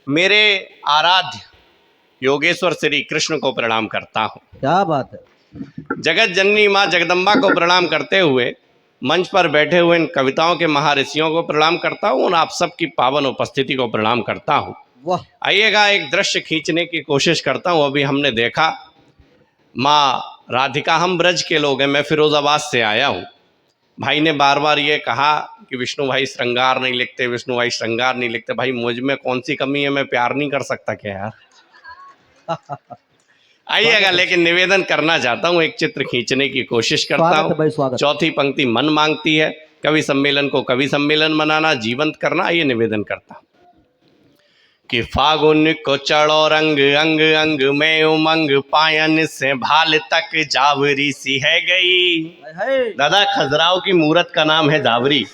मेरे आराध्य योगेश्वर श्री कृष्ण को प्रणाम करता हूँ। क्या बात है। जगत जननी माँ जगदम्बा को प्रणाम करते हुए मंच पर बैठे हुए इन कविताओं के महर्षियों को प्रणाम करता हूँ और आप सबकी पावन उपस्थिति को प्रणाम करता हूँ। वाह। आइएगा एक दृश्य खींचने की कोशिश करता हूँ। अभी हमने देखा माँ राधिका, हम ब्रज के लोग हैं, मैं फिरोजाबाद से आया हूँ। भाई ने बार बार ये कहा कि विष्णु भाई श्रृंगार नहीं लिखते, विष्णु भाई श्रृंगार नहीं लिखते। भाई मुझ में कौन सी कमी है, मैं प्यार नहीं कर सकता क्या यार? आइएगा, लेकिन निवेदन करना चाहता हूँ, एक चित्र खींचने की कोशिश करता हूँ। चौथी पंक्ति मन मांगती है, कवि सम्मेलन को कवि सम्मेलन बनाना, जीवंत करना। ये निवेदन करता हूँ कि फागुन को चढ़ो रंग, अंग अंग में उमंग, पायन से भाल तक जावरी सी है गई। दादा खजुराहो की मूरत का नाम है जावरी।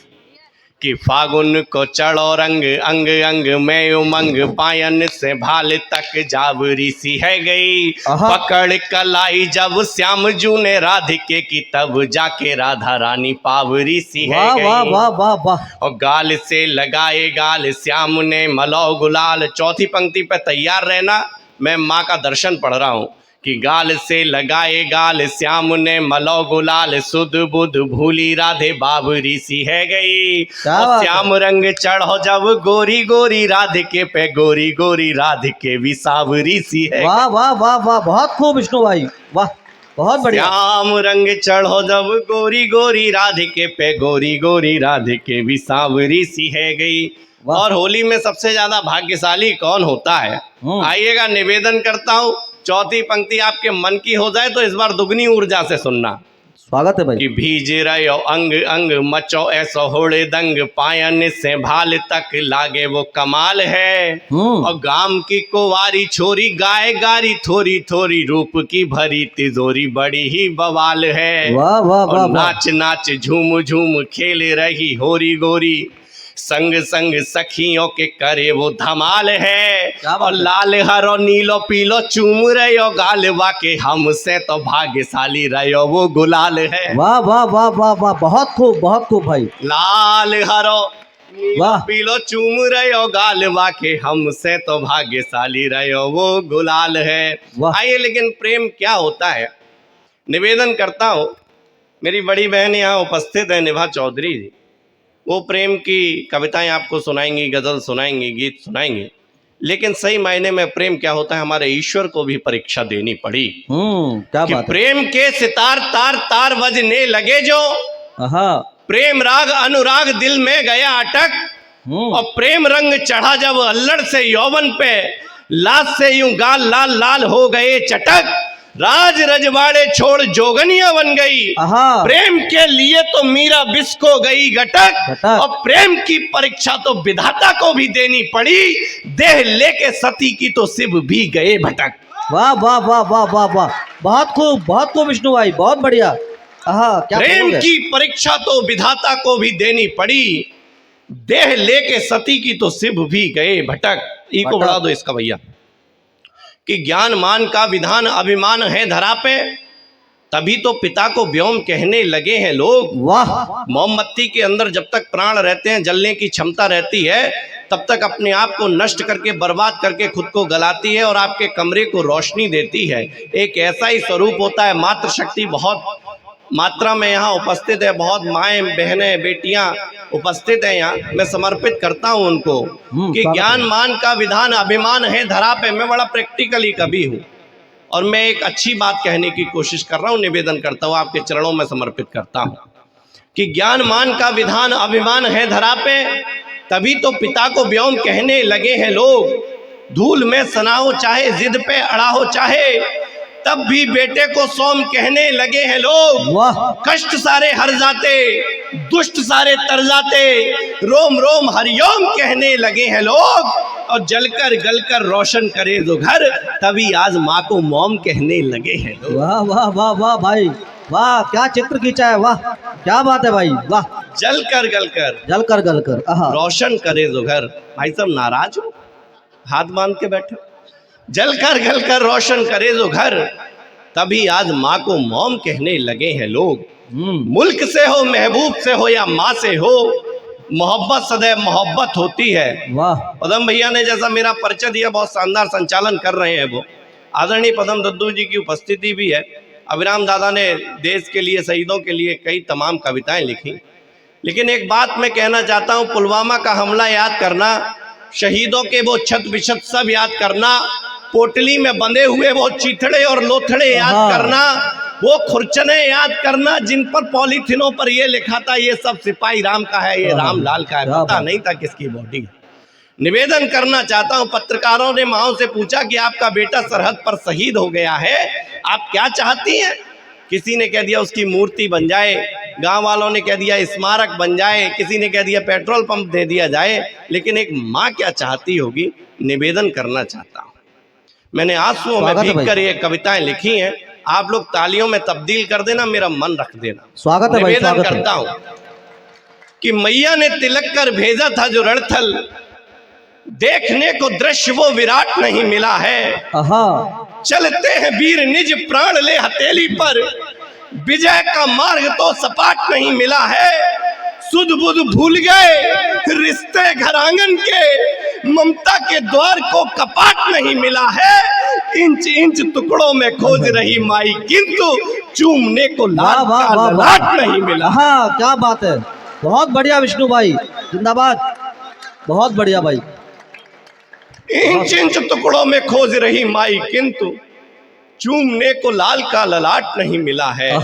कि फागुन को चढ़ो रंग, अंग अंग में उमंग, पायन से भाल तक जावरी सी है गई। पकड़ कलाई जब श्याम जू ने राधिके की, तब जाके राधा रानी पावरी सी है गई। वाह वाह वाह वाह। और गाल से लगाए गाल श्याम ने मलो गुलाल। चौथी पंक्ति पे तैयार रहना, मैं माँ का दर्शन पढ़ रहा हूँ। कि गाल से लगाए गाल श्याम ने मलो गुलाल, सुध बुध भूली राधे बाबरी सी है गई। और श्याम रंग चढ़ो जब गोरी गोरी राधिके पे, गोरी गोरी राधिके भी सावरी सी है। वाह वाह वाह वाह, बहुत खूब विष्णु भाई, वाह बहुत बढ़िया। श्याम रंग चढ़ो जब गोरी गोरी राधिके पे, गोरी गोरी राधिके भी सावरी सी है गई। और होली में सबसे ज्यादा भाग्यशाली कौन होता है? आइएगा, निवेदन करता हूँ, चौथी पंक्ति आपके मन की हो जाए तो इस बार दुगनी ऊर्जा से सुनना। स्वागत है भाई। कि भीज रहो अंग अंग, मचो ऐसो होड़े दंग, पायन से भाल तक लागे वो कमाल है। और गाम की कुंवारी छोरी, गाय गारी थोरी थोरी, रूप की भरी तिजोरी बड़ी ही बवाल है। वाह वाह वाह। नाच नाच झूम झूम खेल रही होरी गोरी, संग संग सखियों के करे वो धमाल है। और लाल हरो नीलो पीलो चूम रहे गाल, वाके हमसे तो भाग्यशाली रहो वो गुलाल है। वाह वाह वाह वाह वाह, बहुत खूब भाई। लाल हरो नीलो पीलो चूम रहे गाल, वाके हमसे तो भाग्यशाली रहो वो गुलाल है। आइए, लेकिन प्रेम क्या होता है निवेदन करता हूँ। मेरी बड़ी बहन यहाँ उपस्थित है, निभा चौधरी जी, वो प्रेम की कविताएं आपको सुनाएंगी, गजल सुनाएंगी, गीत सुनाएंगी। लेकिन सही मायने में प्रेम क्या होता है, हमारे ईश्वर को भी परीक्षा देनी पड़ी। क्या कि बात है। प्रेम के सितार तार तार बजने लगे जो, प्रेम राग अनुराग दिल में गया अटक। और प्रेम रंग चढ़ा जब अल्लड़ से यौवन पे, लाश से यूं गाल लाल लाल हो गए चटक। राज रजवाड़े छोड़ जोगनिया बन गई, प्रेम के लिए तो मीरा बिस्को गई गटक। और प्रेम की परीक्षा तो विधाता को भी देनी पड़ी, देह लेके सती की तो शिव भी गए भटक। वाह वाह वाह वाह वाह वाह, बहुत खूब विष्णु भाई, बहुत बढ़िया। क्या प्रेम की परीक्षा तो विधाता को भी देनी पड़ी, देह लेके सती की तो शिव भी गए भटक। ई को बढ़ा दो इसका भैया। कि ज्ञान मान का विधान अभिमान है धरा पे, तभी तो पिता को व्योम कहने लगे हैं लोग। वाह। मोमबत्ती के अंदर जब तक प्राण रहते हैं, जलने की क्षमता रहती है, तब तक अपने आप को नष्ट करके बर्बाद करके खुद को गलाती है और आपके कमरे को रोशनी देती है। एक ऐसा ही स्वरूप होता है। मातृशक्ति बहुत मात्रा में यहाँ उपस्थित है, बहुत माएँ बहनें बेटियां उपस्थित है यहाँ। मैं समर्पित करता हूँ उनको कि ज्ञान मान का विधान अभिमान है धरा पे। मैं बड़ा प्रैक्टिकली कवि हूँ और मैं एक अच्छी बात कहने की कोशिश कर रहा हूँ, निवेदन करता हूँ, आपके चरणों में समर्पित करता हूँ। कि ज्ञान मान का विधान अभिमान है धरा पे, तभी तो पिता को व्योम कहने लगे हैं लोग। धूल में सना हो चाहे, जिद पे अड़ा हो चाहे, तब भी बेटे को सोम कहने लगे हैं लोग। कष्ट सारे हर जाते, दुष्ट सारे तर जाते, रोम रोम हरिओम कहने लगे हैं लोग। और जलकर गलकर रोशन करे जो घर, तभी आज माँ को मोम कहने लगे हैं लोग। वाह वाह वाह वाह भाई, वाह क्या चित्र खींचा है, वाह क्या बात है भाई, वाह। जलकर गलकर रोशन करे जो घर। भाई साहब नाराज हो, हाथ बांध के बैठे। जलकर गलकर रोशन करे जो घर, तभी आज माँ को मोम कहने लगे हैं लोग। मुल्क से हो, महबूब से हो या माँ से हो, मोहब्बत सदैव मोहब्बत होती है। वाह पदम भैया ने जैसा मेरा परिचय दिया, बहुत शानदार संचालन कर रहे हैं वो। आदरणीय पदम दद्दू जी की उपस्थिति भी है। अभिराम दादा ने देश के लिए, शहीदों के लिए कई तमाम कविताएं लिखी। लेकिन एक बात मैं कहना चाहता हूं, पुलवामा का हमला याद करना, शहीदों के वो छत बिछत सब याद करना, पोटली में बंधे हुए वो चीथड़े और लोथड़े याद करना, वो खुरचने याद करना जिन पर पॉलीथिनों पर ये लिखा था ये सब सिपाही राम का है, ये रामलाल का है, पता नहीं था किसकी बॉडी है। निवेदन करना चाहता हूं, पत्रकारों ने माओ से पूछा कि आपका बेटा सरहद पर शहीद हो गया है, आप क्या चाहती हैं? किसी ने कह दिया उसकी मूर्ति बन जाए, गांव वालों ने कह दिया स्मारक बन जाए, किसी ने कह दिया पेट्रोल पंप दे दिया जाए, लेकिन एक माँ क्या चाहती होगी, निवेदन करना चाहता हूं। मैंने आंसुओं में भीग कर ये कविताएं लिखी हैं, आप लोग तालियों में तब्दील कर देना, मेरा मन रख देना। स्वागत है भाई, निवेदन करता हूं कि मैया ने तिलक कर भेजा था जो रणथल, देखने को दृश्य वो विराट नहीं मिला है। चलते हैं वीर निज प्राण ले हथेली पर, विजय का मार्ग तो सपाट नहीं मिला है। सुध बुध भूल गए रिश्ते घर आंगन के, ममता के द्वार को कपाट नहीं मिला है। इंच इंच टुकड़ों में खोज रही माई, किंतु चूमने को लाल का ललाट नहीं मिला। हाँ, क्या बात है, बहुत बढ़िया विष्णु भाई, जिंदाबाद, बहुत बढ़िया भाई। इंच इंच टुकड़ों में खोज रही माई, किंतु चूमने को लाल का ललाट नहीं मिला है।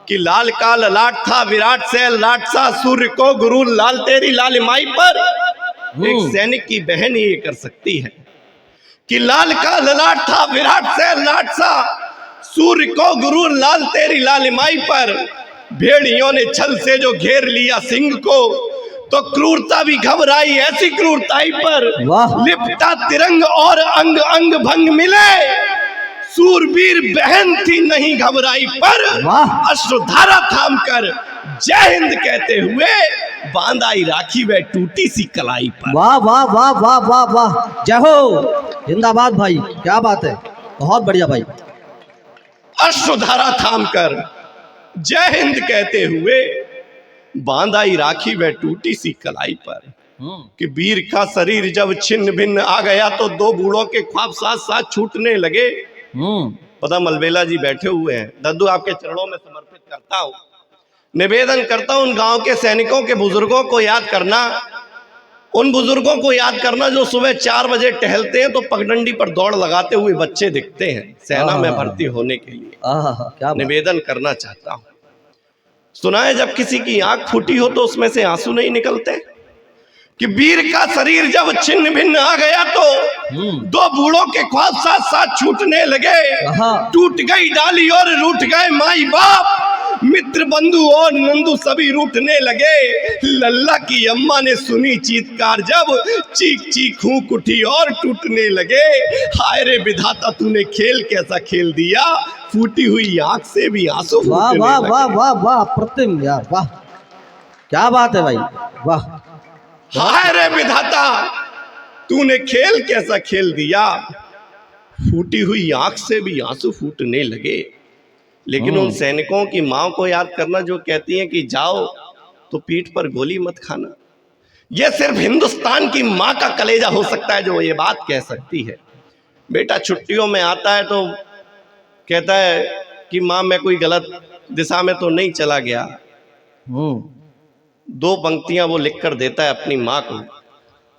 कि लाल का ललाट था विराट से लाट सा, सूर्य को गुरु लाल तेरी लाल माई पर, एक सैनिक की बहन ये कर सकती है। कि लाल का ललाट था विराट से लाट सा, सूर्य को गुरु लाल तेरी लाल माई पर, भेड़ियों ने छल से जो घेर लिया सिंह को, तो क्रूरता भी घबराई ऐसी क्रूरताई पर, लिपटा तिरंग और अंग अंग भंग मिले, सूरवीर बहन थी नहीं घबराई पर, अश्रुधारा थाम कर जय हिंद कहते हुए, बांधाई राखी वे टूटी सी कलाई पर। वाह वाह वाह वाह वाह वाह, जय हो, जिंदाबाद भाई, क्या बात है, बहुत बढ़िया भाई। अश्रुधारा थाम कर जय हिंद कहते हुए, बांधाई राखी वे टूटी सी कलाई पर। कि वीर का शरीर जब छिन्न भिन्न आ गया, तो दो बूढ़ों के ख्वाब साथ साथ छूटने लगे। पदम अलबेला जी बैठे हुए हैं, दद्दू आपके चरणों में समर्पित करता हूं। निवेदन करता हूं, उन गांव के सैनिकों के बुजुर्गों को याद करना, उन बुजुर्गों को याद करना जो सुबह 4 बजे टहलते हैं तो पगडंडी पर दौड़ लगाते हुए बच्चे दिखते हैं सेना में भर्ती होने के लिए। निवेदन करना चाहता हूं, सुना है जब किसी की आंख फूटी हो तो उसमें से आंसू नहीं निकलते। कि वीर का शरीर जब छिन्न भिन्न आ गया, तो दो बूढ़ों के ख्वाब साथ साथ छूटने लगे। टूट गई डाली और रूठ गए माई बाप, मित्र बंधु और नंदू सभी रूठने लगे। लल्ला की अम्मा ने सुनी चीत्कार जब, चीख चीख हूं उठी और टूटने लगे। हाय रे विधाता तूने खेल कैसा खेल दिया, फूटी हुई आंख से भी आंसू फूटने लगे। वाह वाह वाह वाह, प्रतिम यार, वाह, क्या बात है भाई, वाह। हाय रे विधाता तूने खेल कैसा खेल दिया, फूटी हुई आंख से भी आंसू फूटने लगे। लेकिन उन सैनिकों की माँ को याद करना जो कहती हैं कि जाओ तो पीठ पर गोली मत खाना। यह सिर्फ हिंदुस्तान की माँ का कलेजा हो सकता है जो ये बात कह सकती है। बेटा छुट्टियों में आता है तो कहता है कि माँ मैं कोई गलत दिशा में तो नहीं चला गया। 2 पंक्तियां वो लिख कर देता है अपनी माँ को।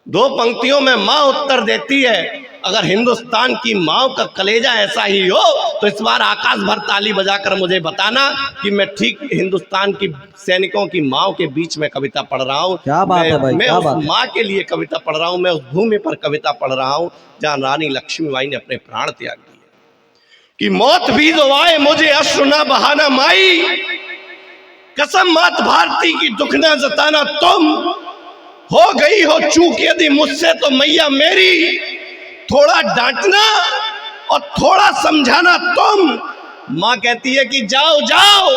2 पंक्तियों में माँ उत्तर देती है, अगर हिंदुस्तान की माँ का कलेजा ऐसा ही हो तो इस बार आकाश भर ताली बजाकर मुझे बताना कि मैं ठीक हिंदुस्तान की सैनिकों की माँ के बीच में कविता पढ़ रहा हूँ। क्या बात है भाई, मैं उस माँ के लिए कविता पढ़ रहा हूँ, मैं उस भूमि पर कविता पढ़ रहा हूँ जहाँ रानी लक्ष्मीबाई ने अपने प्राण त्याग दिए। कि मौत भी जो आए मुझे अश्रु ना बहाना माई, कसम मात भारती की दुख न जताना। तुम हो गई हो चूक यदि मुझसे तो मैया मेरी, थोड़ा डांटना और थोड़ा समझाना तुम। माँ कहती है कि जाओ जाओ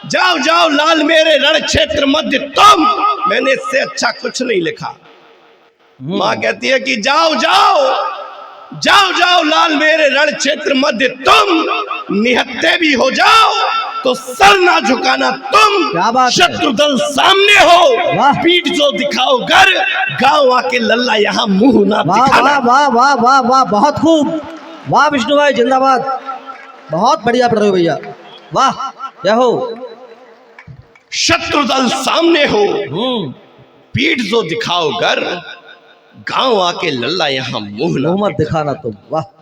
जाओ जाओ लाल मेरे रण क्षेत्र मध्य तुम, मैंने इससे अच्छा कुछ नहीं लिखा। माँ कहती है कि जाओ जाओ जाओ जाओ लाल मेरे रण क्षेत्र मध्य तुम, निहत्ते भी हो जाओ तो सर ना झुकाना तुम। क्या बात है। शत्रु दल सामने हो, वाह। पीठ जो दिखाओ घर, गाँव आके लल्ला यहाँ मुंह ना वाह दिखाना। वाह वाह वाह वाह वाह, बहुत खूब। वाह विष्णु भाई जिंदाबाद, बहुत बढ़िया पढ़ रहे हो भैया, वाह जय हो। शत्रु दल सामने हो, पीठ जो दिखाओ घर, गांव आके लल्ला यहाँ मुंह ना मुंह मत दिखाना तुम, वाह।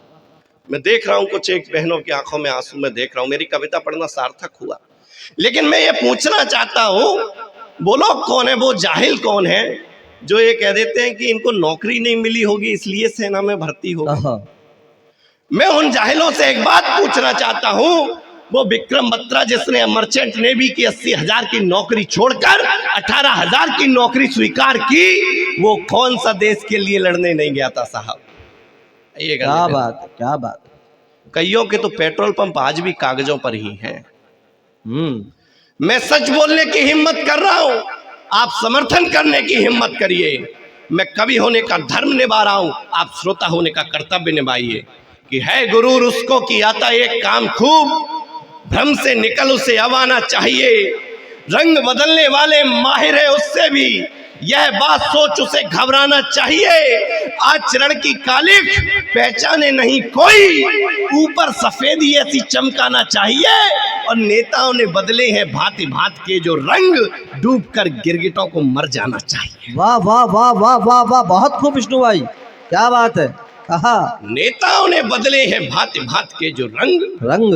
मैं देख रहा हूं कुछ एक बहनों की आंखों में आंसू मैं देख रहा हूं, मेरी कविता पढ़ना सार्थक हुआ। लेकिन मैं ये पूछना चाहता हूं, बोलो कौन है वो जाहिल, कौन है जो ये कह देते हैं कि इनको नौकरी नहीं मिली होगी इसलिए सेना में भर्ती हो। आहा, मैं उन जाहिलों से एक बात पूछना चाहता हूं, वो विक्रम बत्रा जिसने मर्चेंट नेवी की 80,000 की नौकरी छोड़कर 18,000 की नौकरी स्वीकार की, वो कौन सा देश के लिए लड़ने नहीं गया था साहब? ये क्या बात है, क्या बात है। कईयों के तो पेट्रोल पंप आज भी कागजों पर ही हैं। मैं सच बोलने की हिम्मत कर रहा हूं, आप समर्थन करने की हिम्मत करिए। मैं कवि होने का धर्म निभा रहा हूं, आप श्रोता होने का कर्तव्य निभाइए। कि है गुरूर उसको कि आता एक काम खूब, भ्रम से निकल उसे अब आना चाहिए। रंग बदलने वाले माहिर है उससे भी, यह बात सोच उसे घबराना चाहिए। आचरण की कालिख पहचाने नहीं कोई, ऊपर सफेदी ऐसी चमकाना चाहिए। और नेताओं ने बदले हैं भांति भांति के जो रंग, डूबकर गिरगिटों को मर जाना चाहिए। वाह वाह वाह वाह वाह वाह, बहुत खूब विष्णु भाई, क्या बात है। आहा, नेताओं ने बदले हैं भांति भांति के जो रंग, रंग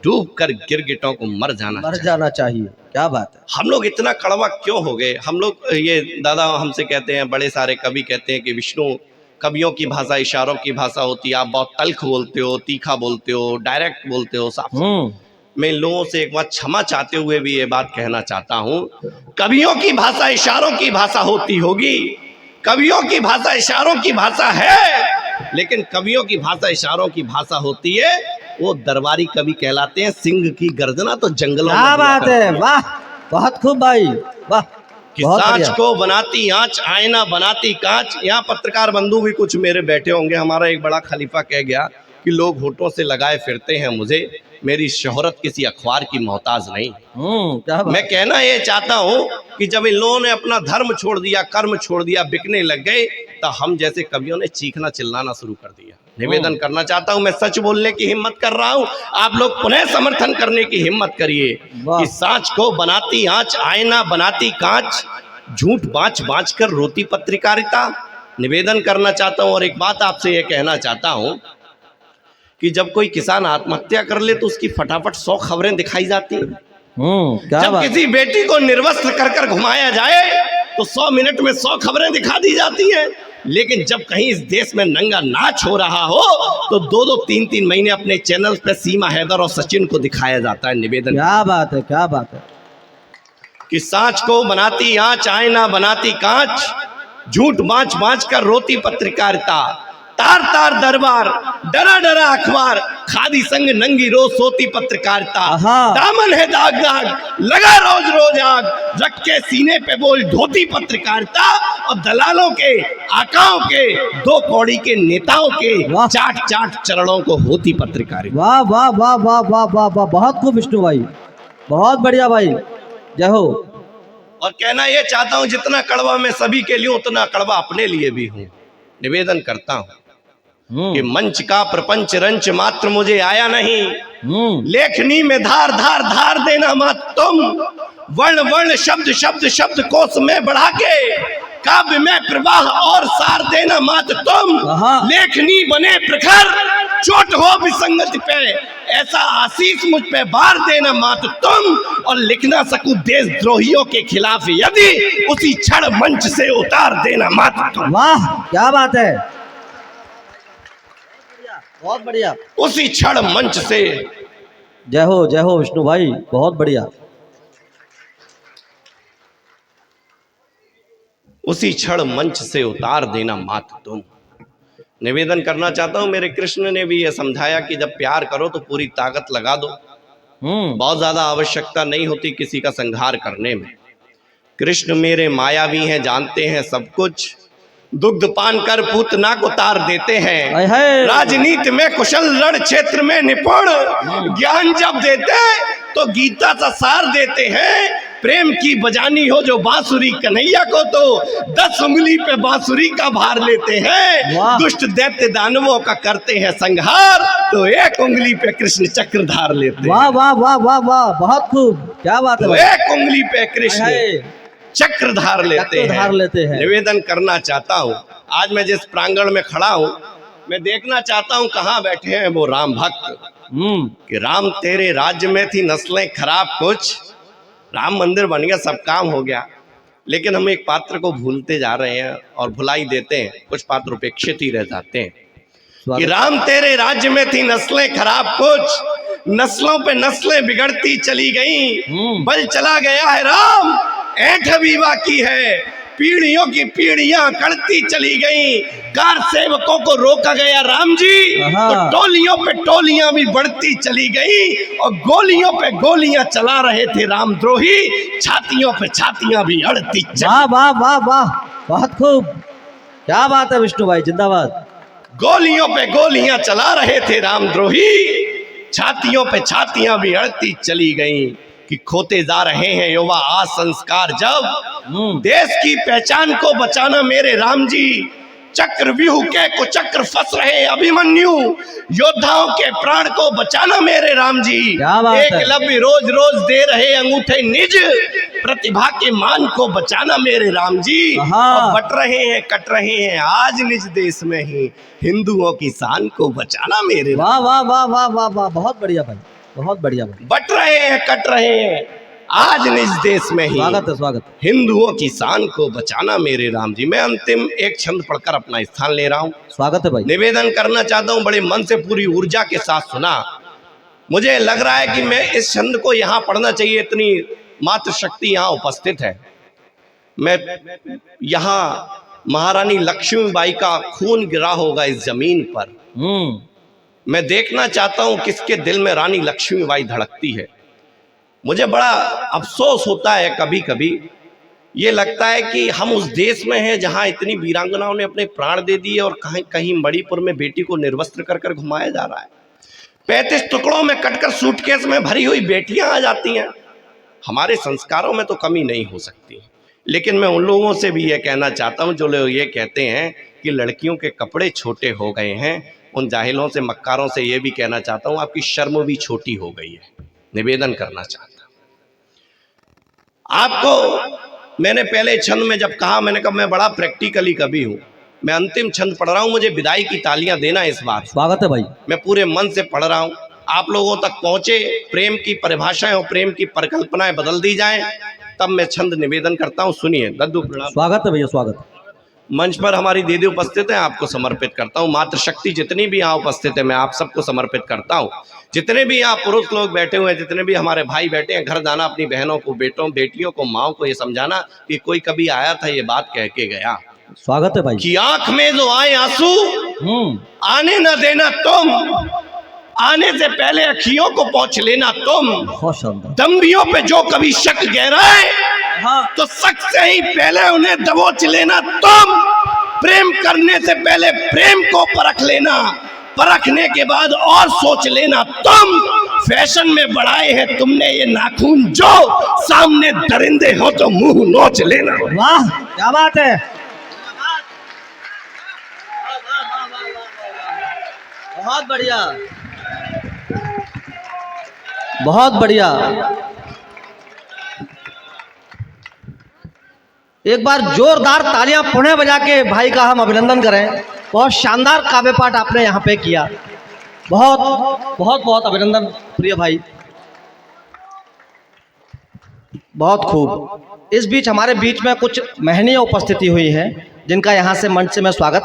डूबकर गिरगिटों को मर जाना चाहिए, क्या बात है। हम लोग इतना कड़वा क्यों हो गए? हम लोग, ये दादा हमसे कहते हैं, बड़े सारे कवि कहते हैं कि विष्णु, कवियों की भाषा इशारों की भाषा होती है, आप बहुत तल्ख बोलते हो, तीखा बोलते हो, डायरेक्ट बोलते हो, साफ। मैं इन लोगों से एक बार क्षमा चाहते हुए भी ये बात कहना चाहता हूँ, कवियों की भाषा इशारों की भाषा होती होगी, कवियों की भाषा इशारों की भाषा है, लेकिन कवियों की भाषा इशारों की भाषा होती है, वो दरबारी कवि कहलाते हैं। सिंह की गर्जना तो जंगलों में। क्या बात है, वाह बहुत खूब भाई, वाह। कि सांच को बनाती आंच, आईना बनाती कांच। यहाँ पत्रकार बंधु भी कुछ मेरे बैठे होंगे। हमारा एक बड़ा खलीफा कह गया कि लोग होठों से लगाए फिरते हैं मुझे, मेरी शोहरत किसी अखबार की मोहताज नहीं। मैं कहना ये चाहता हूँ कि जब इन लोगों ने अपना धर्म छोड़ दिया, कर्म छोड़ दिया, बिकने लग गए, तो हम जैसे कवियों ने चीखना चिल्लाना शुरू कर दिया। निवेदन करना चाहता हूं, मैं सच बोलने की हिम्मत कर रहा हूं, आप लोग पुनः समर्थन करने की हिम्मत करिए। कि सांच को बनाती आंच, आईना बनाती कांच, झूठ बाँच बाँच कर रोती पत्रकारिता। निवेदन करना चाहता हूं और एक बात आपसे यह कहना चाहता हूं कि जब कोई किसान आत्महत्या कर ले तो उसकी फटाफट 100 खबरें दिखाई जाती हैं। जब किसी बेटी को निर्वस्त्र कर कर घुमाया जाए तो 100 मिनट में 100 खबरें दिखा दी जाती हैं। लेकिन जब कहीं इस देश में नंगा नाच हो रहा हो तो 2-2, 3-3 महीने अपने चैनल पे सीमा हैदर और सचिन को दिखाया जाता है। निवेदन, क्या बात है, क्या बात है। कि सांच को बनाती आंच, आईना बनाती कांच, झूठ बाँच बाँच कर रोती पत्रकारिता। तार तार दरबार, डरा डरा अखबार, खादी संग नंगी रोज सोती पत्रकारिता। दामन है दाग दाग, लगा रोज रोज आग, रख के सीने पे बोल धोती पत्रकारिता। और दलालों के, आकाओं के, 2 कौड़ी के नेताओं के चाट चाट चरणों को होती पत्रकारिता। वाह वाह वाह वाह वाह वाह वाह, बहुत खूब विष्णु भाई, बहुत बढ़िया भाई, जय हो। और कहना यह चाहता हूं, जितना कड़वा मैं सभी के लिए उतना कड़वा अपने लिए भी हूं। निवेदन करता हूं कि मंच का प्रपंच रंच मात्र मुझे आया नहीं, लेखनी में धार धार धार देना मत तुम। वर्ण वर्ण शब्द शब्द शब्द कोश में बढ़ा के काव्य में प्रवाह और सार देना मत तुम। लेखनी बने प्रखर, चोट हो विसंगति पे, ऐसा आशीष मुझ पे बार देना मत तुम। और लिख ना सकूं देशद्रोहियों के खिलाफ यदि, उसी क्षण मंच से उतार देना मत तुम। वाह क्या बात है, बहुत बढ़िया। उसी क्षण मंच से, जय हो विष्णु भाई, बहुत बढ़िया। उसी क्षण मंच से उतार देना मात तुम। निवेदन करना चाहता हूं, मेरे कृष्ण ने भी यह समझाया कि जब प्यार करो तो पूरी ताकत लगा दो, बहुत ज्यादा आवश्यकता नहीं होती किसी का संहार करने में। कृष्ण मेरे मायावी हैं, जानते हैं सब कुछ, दुग्ध पान कर पूतना को तार देते हैं। राजनीति में कुशल, रण क्षेत्र में निपुण, ज्ञान जब देते तो गीता सा सार देते हैं। प्रेम की बजानी हो जो बांसुरी कन्हैया को, तो 10 उंगली पे बांसुरी का भार लेते हैं। वाह। दुष्ट दैत्य दानवों का करते हैं संहार, तो 1 उंगली पे कृष्ण चक्र धार लेते हैं। वाह वाह वाह वाह वाह, बहुत खूब, क्या बात है तो भाई। 1 उंगली पे कृष्ण हाय, चक्र धार लेते चक्र धार लेते हैं। निवेदन करना चाहता हूँ, आज मैं जिस प्रांगण में खड़ा हूँ, मैं देखना चाहता हूँ कहाँ बैठे हैं वो राम भक्त। कि राम तेरे राज्य में थी नस्लें खराब कुछ, राम मंदिर बन गया, सब काम हो गया, लेकिन हम एक पात्र को भूलते जा रहे हैं और भुलाई देते हैं। कुछ पात्र उपेक्षित ही रह जाते हैं। कि राम तेरे राज्य में थी नस्लें खराब कुछ, नस्लों पे नस्लें बिगड़ती चली गई। बल चला गया है राम, ऐंठ भी बाकी है, पीढ़ियों की पीढ़ियां कड़ती चली गई। कार सेवकों को रोका गया राम जी, तो टोलियों पे टोलियां भी बढ़ती चली गई, और गोलियों पे गोलियां चला रहे थे रामद्रोही, छातियों पे छातियां भी अड़ती चली। वाह वाह वाह वाह, बहुत खूब, क्या बात है विष्णु भाई, जिंदाबाद। गोलियों पे गोलियां चला रहे थे रामद्रोही, छातियों पे छातियां भी अड़ती चली गईं। कि खोते जा रहे हैं युवा आज संस्कार जब, देश की पहचान को बचाना मेरे राम जी, चक्रव्यूह के कुचक्र फंस रहे अभिमन्यु, योद्धाओं के प्राण को बचाना मेरे राम जी। एकलव्य रोज रोज दे रहे अंगूठे निज, प्रतिभा के मान को बचाना मेरे राम जी। बट रहे हैं कट रहे हैं आज निज देश में ही, हिंदुओं की शान को बचाना मेरे। वाह वाह वाह वाह वाह वाह, बहुत बढ़िया भाई, बहुत बढ़िया भाई। बट रहे हैं कट रहे हैं आज निज देश में ही, स्वागत है स्वागत, हिंदुओं की शान को बचाना मेरे राम जी। मैं अंतिम एक छंद पढ़कर अपना स्थान ले रहा हूँ। स्वागत है भाई। निवेदन करना चाहता हूँ, बड़े मन से पूरी ऊर्जा के साथ सुना। मुझे लग रहा है कि मैं इस छंद को यहाँ पढ़ना चाहिए, इतनी मात्र शक्ति यहाँ उपस्थित है। मैं यहाँ महारानी लक्ष्मीबाई का खून गिरा होगा इस जमीन पर, मैं देखना चाहता हूँ किसके दिल में रानी लक्ष्मीबाई धड़कती है। मुझे बड़ा अफसोस होता है कभी कभी, ये लगता है कि हम उस देश में हैं जहाँ इतनी वीरांगनाओं ने अपने प्राण दे दिए, और कहीं कहीं मणिपुर में बेटी को निर्वस्त्र कर कर घुमाया जा रहा है। 35 टुकड़ों में कटकर सूटकेस में भरी हुई बेटियां आ जाती हैं। हमारे संस्कारों में तो कमी नहीं हो सकती, लेकिन मैं उन लोगों से भी ये कहना चाहता हूँ जो लोग ये कहते हैं कि लड़कियों के कपड़े छोटे हो गए हैं, उन जाहिलों से मक्कारों से ये भी कहना चाहता हूँ आपकी शर्म भी छोटी हो गई है। निवेदन करना चाहता हूँ आपको। मैंने पहले छंद में जब कहा, मैंने कहा मैं बड़ा प्रैक्टिकली कवि हूँ। मैं अंतिम छंद पढ़ रहा हूँ, मुझे विदाई की तालियां देना इस बार। स्वागत है भाई। मैं पूरे मन से पढ़ रहा हूँ, आप लोगों तक पहुंचे, प्रेम की परिभाषाएं और प्रेम की परिकल्पनाएं बदल दी जाएं, तब मैं छंद निवेदन करता हूँ। सुनिए। दद्दू प्रणाम। स्वागत है भैया, स्वागत। मंच पर हमारी दीदी उपस्थित है, आपको समर्पित करता हूँ। मातृशक्ति जितनी भी यहाँ उपस्थित है, मैं आप सबको समर्पित करता हूँ। जितने भी यहाँ पुरुष लोग बैठे हुए हैं, जितने भी हमारे भाई बैठे हैं, घर जाना अपनी बहनों को, बेटों बेटियों को, माओ को ये समझाना कि कोई कभी आया था ये बात कह के गया। स्वागत है भाई। कि आंख में जो आए आंसू आने न देना तुम, आने से पहले अखियों को पोंछ लेना तुम। दम्भियों पे जो कभी शक गहराए, तो शक से ही पहले उन्हें दबोच लेना तुम। प्रेम करने से पहले प्रेम को परख लेना, परखने के बाद और सोच लेना तुम। फैशन में बढ़ाए हैं तुमने ये नाखून, जो सामने दरिंदे हो तो मुंह नोच लेना। वाह क्या बात है, बहुत बढ़िया, बहुत बढ़िया। एक बार जोरदार तालियां पुणे बजा के भाई का हम अभिनंदन करें। बहुत शानदार काव्य पाठ आपने यहाँ पे किया, बहुत बहुत बहुत अभिनंदन प्रिय भाई, बहुत खूब। इस बीच हमारे बीच में कुछ महनीय उपस्थिति हुई है, जिनका यहाँ से मंच से मैं स्वागत